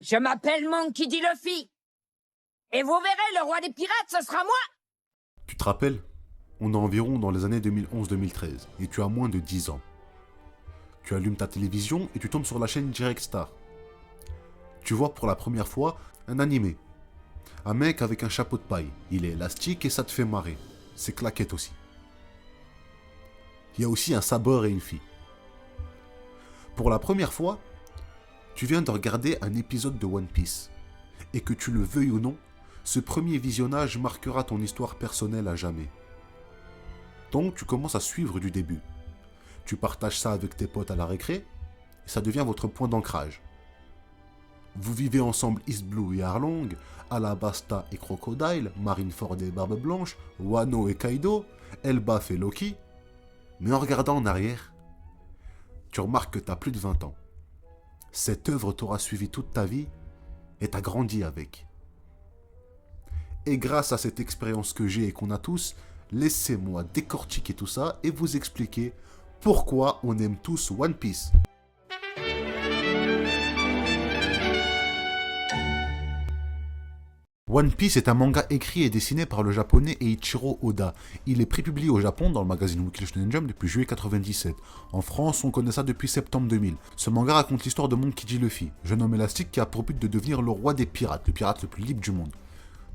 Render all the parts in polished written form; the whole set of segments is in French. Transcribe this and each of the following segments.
Je m'appelle Monkey D. Luffy. Et vous verrez, le roi des pirates, ce sera moi. Tu te rappelles? On est environ dans les années 2011-2013 et tu as moins de 10 ans. Tu allumes ta télévision et tu tombes sur la chaîne Direct Star. Tu vois pour la première fois un animé. Un mec avec un chapeau de paille. Il est élastique et ça te fait marrer. C'est claquette aussi. Il y a aussi un sabre et une fille. Pour la première fois, tu viens de regarder un épisode de One Piece. Et que tu le veuilles ou non, ce premier visionnage marquera ton histoire personnelle à jamais. Donc tu commences à suivre du début. Tu partages ça avec tes potes à la récré, et ça devient votre point d'ancrage. Vous vivez ensemble East Blue et Arlong, Alabasta et Crocodile, Marineford et Barbe Blanche, Wano et Kaido, Elbaf et Loki. Mais en regardant en arrière, tu remarques que tu as plus de 20 ans. Cette œuvre t'aura suivi toute ta vie et t'as grandi avec. Et grâce à cette expérience que j'ai et qu'on a tous, laissez-moi décortiquer tout ça et vous expliquer pourquoi on aime tous One Piece. One Piece est un manga écrit et dessiné par le japonais Eiichiro Oda. Il est prépublié au Japon dans le magazine Weekly Shonen Jump depuis juillet 97. En France, on connaît ça depuis septembre 2000. Ce manga raconte l'histoire de Monkey D. Luffy, jeune homme élastique qui a pour but de devenir le roi des pirates, le pirate le plus libre du monde.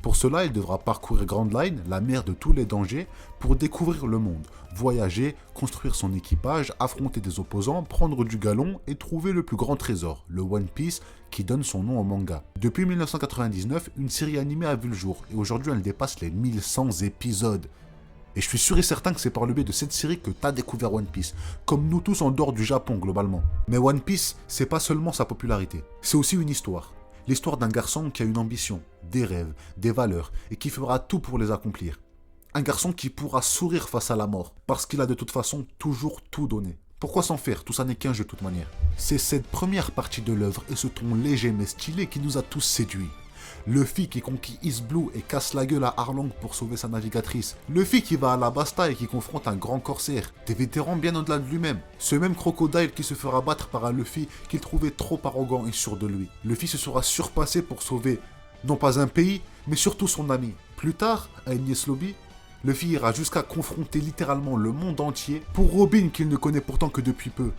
Pour cela, il devra parcourir Grand Line, la mer de tous les dangers, pour découvrir le monde, voyager, construire son équipage, affronter des opposants, prendre du galon et trouver le plus grand trésor, le One Piece, qui donne son nom au manga. Depuis 1999, une série animée a vu le jour, et aujourd'hui elle dépasse les 1100 épisodes. Et je suis sûr et certain que c'est par le biais de cette série que t'as découvert One Piece, comme nous tous en dehors du Japon globalement. Mais One Piece, c'est pas seulement sa popularité, c'est aussi une histoire. L'histoire d'un garçon qui a une ambition, des rêves, des valeurs, et qui fera tout pour les accomplir. Un garçon qui pourra sourire face à la mort, parce qu'il a de toute façon toujours tout donné. Pourquoi s'en faire? Tout ça n'est qu'un jeu de toute manière. C'est cette première partie de l'œuvre et ce ton léger mais stylé qui nous a tous séduits. Luffy qui conquit East Blue et casse la gueule à Arlong pour sauver sa navigatrice. Luffy qui va à Alabasta et qui confronte un grand corsaire. Des vétérans bien au-delà de lui-même. Ce même Crocodile qui se fera battre par un Luffy qu'il trouvait trop arrogant et sûr de lui. Luffy se sera surpassé pour sauver non pas un pays, mais surtout son ami. Plus tard, à Enies Lobby, Luffy ira jusqu'à confronter littéralement le monde entier pour Robin qu'il ne connaît pourtant que depuis peu.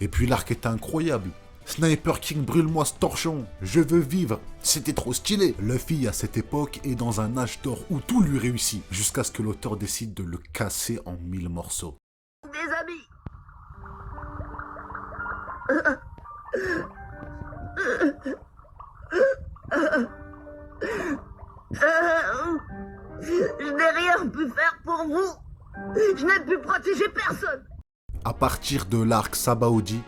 Et puis l'arc est incroyable. Sniper King, brûle-moi ce torchon, je veux vivre, c'était trop stylé. Luffy à cette époque est dans un âge d'or où tout lui réussit, jusqu'à ce que l'auteur décide de le casser en 1000 morceaux. Des amis. Je n'ai rien pu faire pour vous. Je n'ai pu protéger personne. À partir de l'arc Sabaody,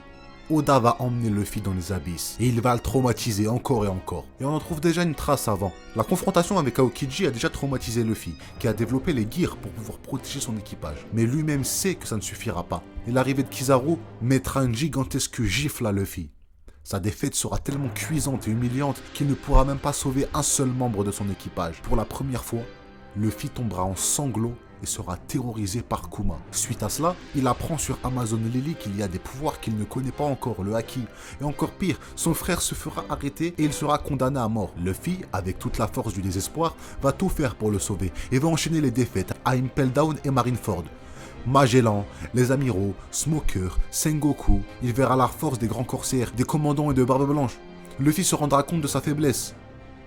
Oda va emmener Luffy dans les abysses, et il va le traumatiser encore et encore. Et on en trouve déjà une trace avant. La confrontation avec Aokiji a déjà traumatisé Luffy, qui a développé les gears pour pouvoir protéger son équipage. Mais lui-même sait que ça ne suffira pas. Et l'arrivée de Kizaru mettra une gigantesque gifle à Luffy. Sa défaite sera tellement cuisante et humiliante qu'il ne pourra même pas sauver un seul membre de son équipage. Pour la première fois, Luffy tombera en sanglots et sera terrorisé par Kuma. Suite à cela, il apprend sur Amazon Lily qu'il y a des pouvoirs qu'il ne connaît pas encore, le Haki. Et encore pire, son frère se fera arrêter et il sera condamné à mort. Luffy, avec toute la force du désespoir, va tout faire pour le sauver et va enchaîner les défaites à Impel Down et Marineford. Magellan, les amiraux, Smoker, Sengoku, il verra la force des grands corsaires, des commandants et de Barbe Blanche. Luffy se rendra compte de sa faiblesse,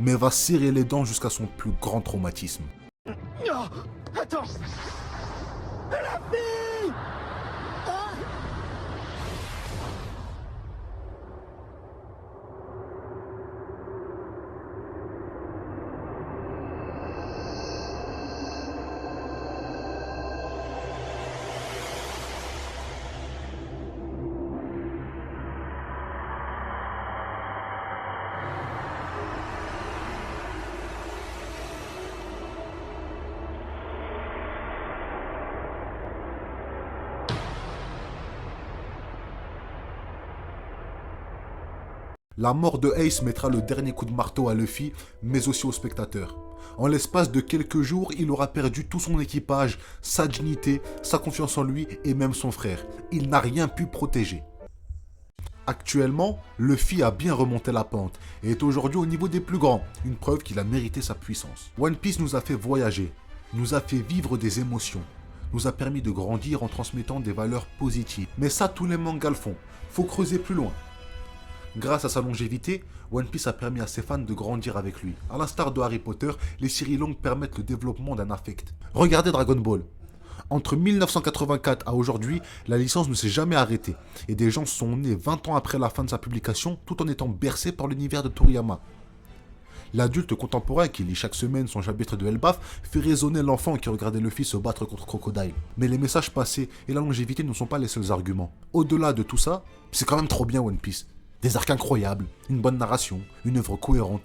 mais va serrer les dents jusqu'à son plus grand traumatisme. Non, attends. La fille. La mort de Ace mettra le dernier coup de marteau à Luffy, mais aussi aux spectateurs. En l'espace de quelques jours, il aura perdu tout son équipage, sa dignité, sa confiance en lui et même son frère. Il n'a rien pu protéger. Actuellement, Luffy a bien remonté la pente et est aujourd'hui au niveau des plus grands, une preuve qu'il a mérité sa puissance. One Piece nous a fait voyager, nous a fait vivre des émotions, nous a permis de grandir en transmettant des valeurs positives. Mais ça, tous les mangas le font, faut creuser plus loin. Grâce à sa longévité, One Piece a permis à ses fans de grandir avec lui. A l'instar de Harry Potter, les séries longues permettent le développement d'un affect. Regardez Dragon Ball. Entre 1984 à aujourd'hui, la licence ne s'est jamais arrêtée, et des gens sont nés 20 ans après la fin de sa publication, tout en étant bercés par l'univers de Toriyama. L'adulte contemporain qui lit chaque semaine son chapitre de Elbaf fait résonner l'enfant qui regardait Luffy se battre contre Crocodile. Mais les messages passés et la longévité ne sont pas les seuls arguments. Au-delà de tout ça, c'est quand même trop bien One Piece. Des arcs incroyables, une bonne narration, une œuvre cohérente.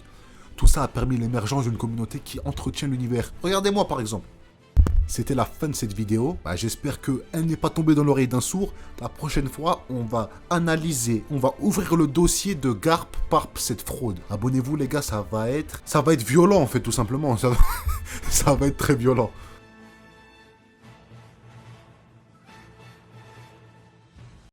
Tout ça a permis l'émergence d'une communauté qui entretient l'univers. Regardez-moi par exemple. C'était la fin de cette vidéo. J'espère qu'elle n'est pas tombée dans l'oreille d'un sourd. La prochaine fois, on va analyser, on va ouvrir le dossier de Garp Parp, cette fraude. Abonnez-vous les gars, ça va être violent en fait tout simplement. Ça va être très violent.